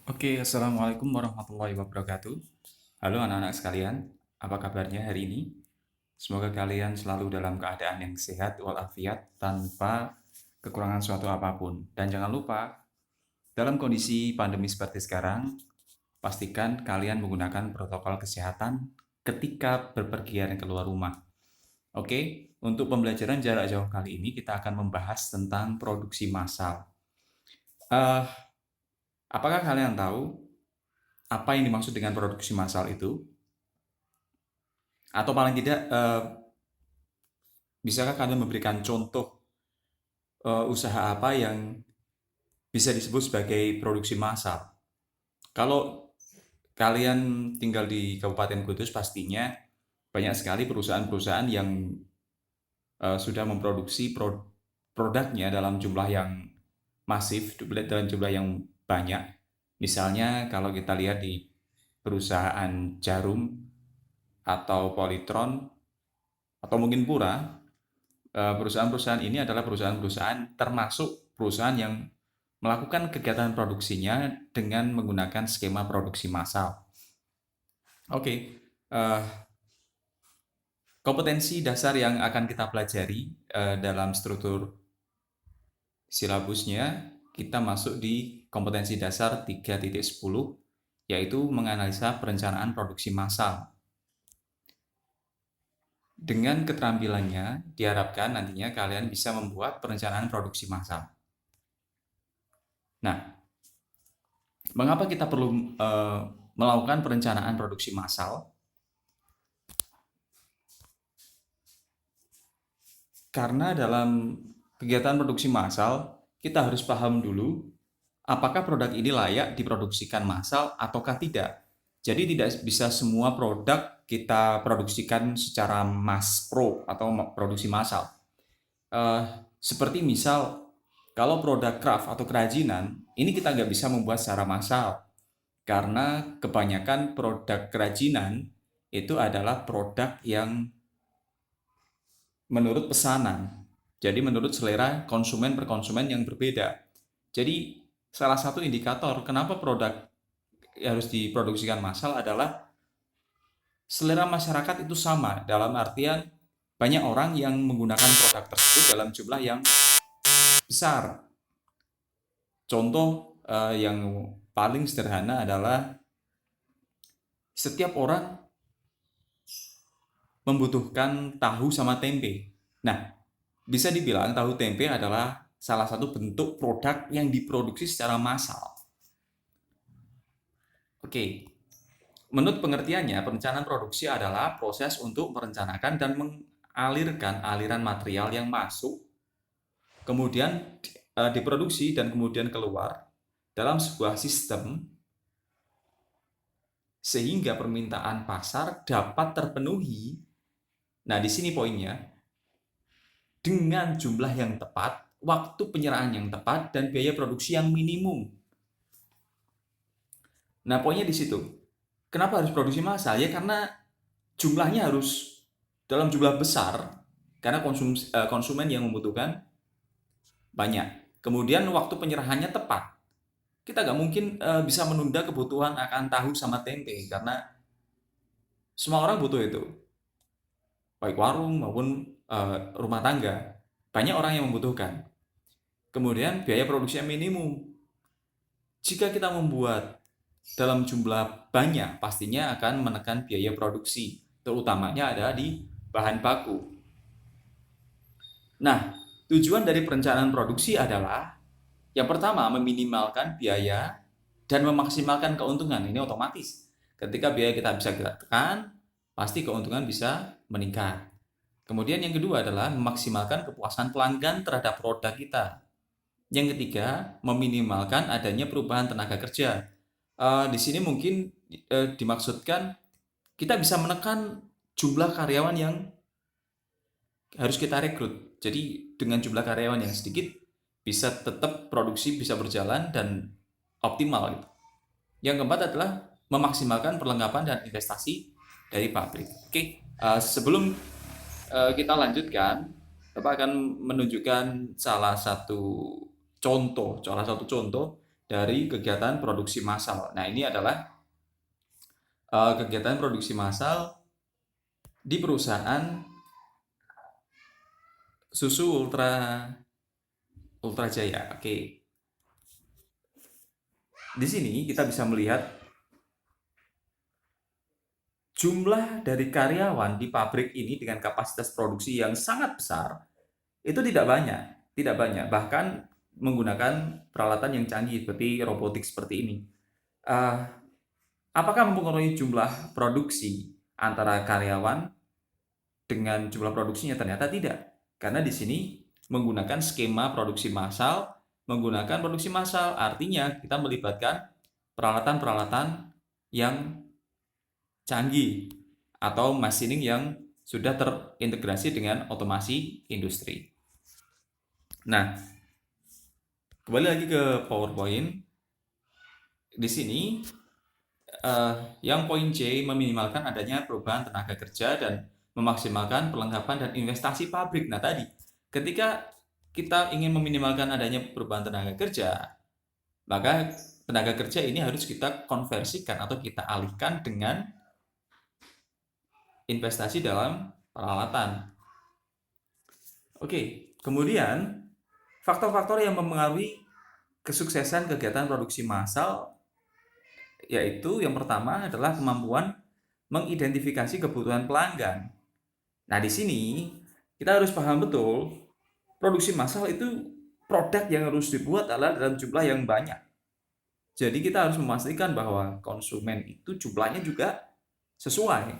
Oke, Assalamualaikum warahmatullahi wabarakatuh. Halo anak-anak sekalian, apa kabarnya hari ini? Semoga kalian selalu dalam keadaan yang sehat walafiat tanpa kekurangan suatu apapun. Dan jangan lupa, dalam kondisi pandemi seperti sekarang, pastikan kalian menggunakan protokol kesehatan ketika berpergian keluar rumah. Oke, untuk pembelajaran jarak jauh kali ini kita akan membahas tentang produksi massal. Eh, apakah kalian tahu apa yang dimaksud dengan produksi massal itu? Atau paling tidak, bisakah kalian memberikan contoh usaha apa yang bisa disebut sebagai produksi massal? Kalau kalian tinggal di Kabupaten Kudus, pastinya banyak sekali perusahaan-perusahaan yang sudah memproduksi produknya dalam jumlah yang masif, dalam jumlah yang banyak. Misalnya kalau kita lihat di perusahaan Jarum atau Polytron atau mungkin Pura, perusahaan-perusahaan ini adalah perusahaan-perusahaan termasuk perusahaan yang melakukan kegiatan produksinya dengan menggunakan skema produksi massal. Oke, kompetensi dasar yang akan kita pelajari dalam struktur silabusnya, kita masuk di kompetensi dasar 3.10, yaitu menganalisa perencanaan produksi massal. Dengan keterampilannya, diharapkan nantinya kalian bisa membuat perencanaan produksi massal. Nah, mengapa kita perlu melakukan perencanaan produksi massal? Karena dalam kegiatan produksi massal, kita harus paham dulu apakah produk ini layak diproduksikan massal ataukah tidak. Jadi tidak bisa semua produk kita produksikan secara mass pro atau produksi massal. Eh, Seperti misal, kalau produk craft atau kerajinan, ini kita nggak bisa membuat secara massal. Karena kebanyakan produk kerajinan itu adalah produk yang menurut pesanan. Jadi menurut selera konsumen per konsumen yang berbeda. Jadi salah satu indikator kenapa produk harus diproduksikan massal adalah selera masyarakat itu sama, dalam artian banyak orang yang menggunakan produk tersebut dalam jumlah yang besar. Contoh yang paling sederhana adalah setiap orang membutuhkan tahu sama tempe. Nah, bisa dibilang tahu tempe adalah salah satu bentuk produk yang diproduksi secara massal. Oke, menurut pengertiannya, perencanaan produksi adalah proses untuk merencanakan dan mengalirkan aliran material yang masuk, kemudian diproduksi dan kemudian keluar dalam sebuah sistem sehingga permintaan pasar dapat terpenuhi. Nah, di sini poinnya, dengan jumlah yang tepat, waktu penyerahan yang tepat, dan biaya produksi yang minimum. Nah, poinnya di situ. Kenapa harus produksi massal? Ya karena jumlahnya harus dalam jumlah besar, karena konsumen yang membutuhkan banyak. Kemudian waktu penyerahannya tepat. Kita nggak mungkin bisa menunda kebutuhan akan tahu sama tempe, karena semua orang butuh itu. Baik warung maupun rumah tangga. Banyak orang yang membutuhkan. Kemudian biaya produksi yang minimum. Jika kita membuat dalam jumlah banyak, pastinya akan menekan biaya produksi, terutamanya ada di bahan baku. Nah, tujuan dari perencanaan produksi adalah yang pertama meminimalkan biaya dan memaksimalkan keuntungan. Ini otomatis. Ketika biaya kita bisa kita tekan, pasti keuntungan bisa meningkat. Kemudian yang kedua adalah memaksimalkan kepuasan pelanggan terhadap produk kita. Yang ketiga, meminimalkan adanya perubahan tenaga kerja. Di sini mungkin dimaksudkan kita bisa menekan jumlah karyawan yang harus kita rekrut. Jadi dengan jumlah karyawan yang sedikit bisa tetap produksi bisa berjalan dan optimal gitu. Yang keempat adalah memaksimalkan perlengkapan dan investasi dari pabrik. Oke, sebelum kita lanjutkan, Bapak akan menunjukkan salah satu contoh dari kegiatan produksi massal. Nah, ini adalah kegiatan produksi massal di perusahaan susu Ultra Jaya. Oke. Di sini kita bisa melihat jumlah dari karyawan di pabrik ini dengan kapasitas produksi yang sangat besar itu tidak banyak, bahkan menggunakan peralatan yang canggih seperti robotik seperti ini. Eh, apakah mempengaruhi jumlah produksi antara karyawan dengan jumlah produksinya? Ternyata tidak, karena di sini menggunakan skema produksi massal. Menggunakan produksi massal artinya kita melibatkan peralatan-peralatan yang canggih atau machining yang sudah terintegrasi dengan otomasi industri. Nah, kembali lagi ke PowerPoint. Di sini yang poin C meminimalkan adanya perubahan tenaga kerja dan memaksimalkan perlengkapan dan investasi pabrik. Nah, tadi ketika kita ingin meminimalkan adanya perubahan tenaga kerja, maka tenaga kerja ini harus kita konversikan atau kita alihkan dengan investasi dalam peralatan. Oke, kemudian faktor-faktor yang mempengaruhi kesuksesan kegiatan produksi massal yaitu yang pertama adalah kemampuan mengidentifikasi kebutuhan pelanggan. Nah, di sini kita harus paham betul produksi massal itu produk yang harus dibuat adalah dalam jumlah yang banyak. Jadi kita harus memastikan bahwa konsumen itu jumlahnya juga sesuai.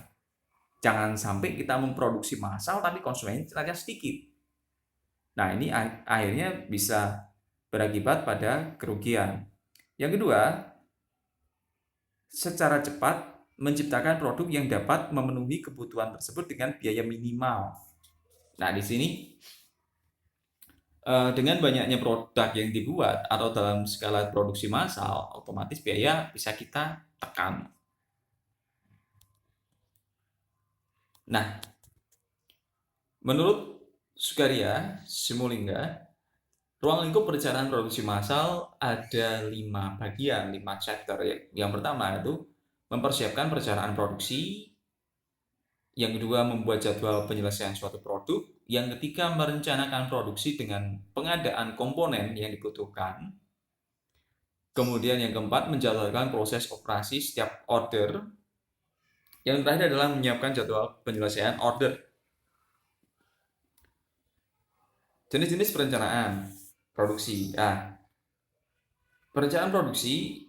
Jangan sampai kita memproduksi massal tapi konsumennya ternyata sedikit. Nah, ini akhirnya bisa berakibat pada kerugian. Yang kedua, secara cepat menciptakan produk yang dapat memenuhi kebutuhan tersebut dengan biaya minimal. Nah, di sini dengan banyaknya produk yang dibuat atau dalam skala produksi massal, otomatis biaya bisa kita tekan. Nah, menurut Sukaria Simulingga, ruang lingkup perencanaan produksi massal ada 5 bagian, 5 chapter. Yang pertama itu mempersiapkan perencanaan produksi, yang kedua membuat jadwal penyelesaian suatu produk, yang ketiga merencanakan produksi dengan pengadaan komponen yang dibutuhkan, kemudian yang keempat menjadwalkan proses operasi setiap order, yang terakhir adalah menyiapkan jadwal penyelesaian order. Jenis-jenis perencanaan produksi. Perencanaan produksi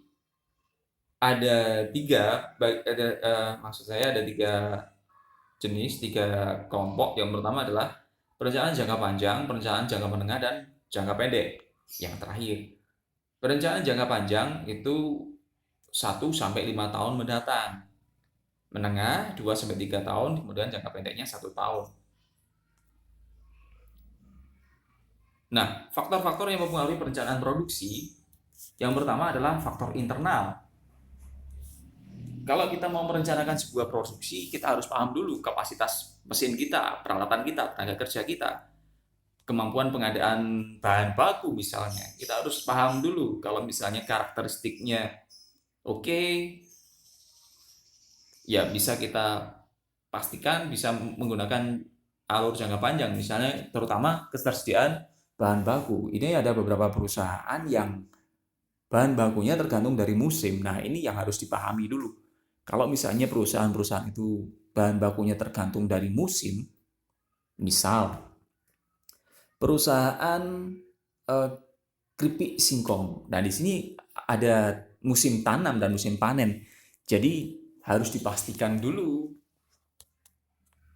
ada ada tiga jenis, 3 kelompok. Yang pertama adalah perencanaan jangka panjang, perencanaan jangka menengah, dan jangka pendek. Yang terakhir, perencanaan jangka panjang itu 1-5 tahun mendatang, menengah 2-3 tahun, kemudian jangka pendeknya 1 tahun. Nah, faktor-faktor yang mempengaruhi perencanaan produksi, yang pertama adalah faktor internal. Kalau kita mau merencanakan sebuah produksi, kita harus paham dulu kapasitas mesin kita, peralatan kita, tenaga kerja kita, kemampuan pengadaan bahan baku misalnya. Kita harus paham dulu kalau misalnya karakteristiknya oke, ya bisa kita pastikan bisa menggunakan alur jangka panjang, misalnya terutama ketersediaan bahan baku. Ini ada beberapa perusahaan yang bahan bakunya tergantung dari musim. Nah, ini yang harus dipahami dulu. Kalau misalnya perusahaan-perusahaan itu bahan bakunya tergantung dari musim, misal perusahaan keripik singkong. Nah, di sini ada musim tanam dan musim panen. Jadi harus dipastikan dulu,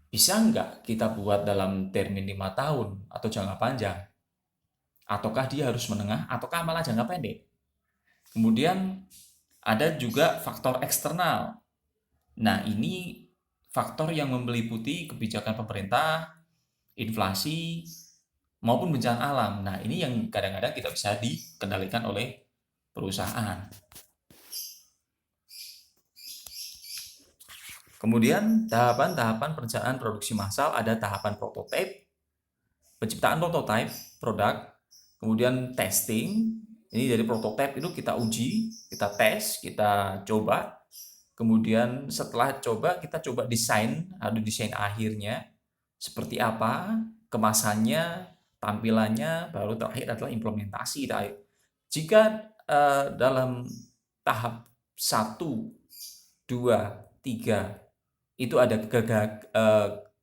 bisa nggak kita buat dalam termin 5 tahun atau jangka panjang? Ataukah dia harus menengah, ataukah malah jangka pendek? Kemudian ada juga faktor eksternal. Nah, ini faktor yang meliputi kebijakan pemerintah, inflasi, maupun bencana alam. Nah, ini yang kadang-kadang tidak bisa dikendalikan oleh perusahaan. Kemudian tahapan-tahapan perencanaan produksi massal ada tahapan prototipe, penciptaan prototipe produk, kemudian testing, Ini dari prototipe itu kita uji, kita tes, kita coba. Kemudian setelah coba, kita coba desain, ada desain akhirnya seperti apa, kemasannya, tampilannya, baru terakhir adalah implementasi. Jika dalam tahap 1, 2, 3 itu ada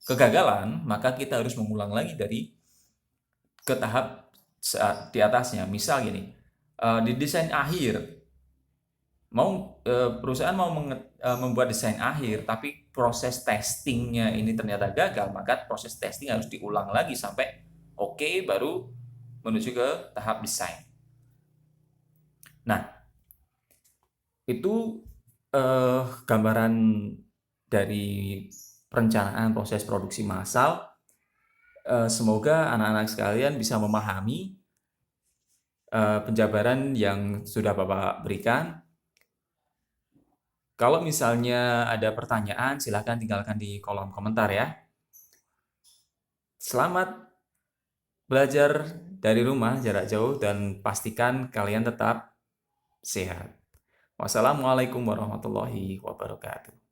kegagalan, maka kita harus mengulang lagi dari ke tahap di atasnya. Misal gini, di desain akhir, perusahaan mau membuat desain akhir, tapi proses testingnya ini ternyata gagal, maka proses testing harus diulang lagi sampai oke, baru menuju ke tahap desain. Nah, itu gambaran dari perencanaan proses produksi massal. Semoga anak-anak sekalian bisa memahami penjabaran yang sudah Bapak berikan. Kalau misalnya ada pertanyaan, silahkan tinggalkan di kolom komentar ya. Selamat belajar dari rumah jarak jauh dan pastikan kalian tetap sehat. Wassalamualaikum warahmatullahi wabarakatuh.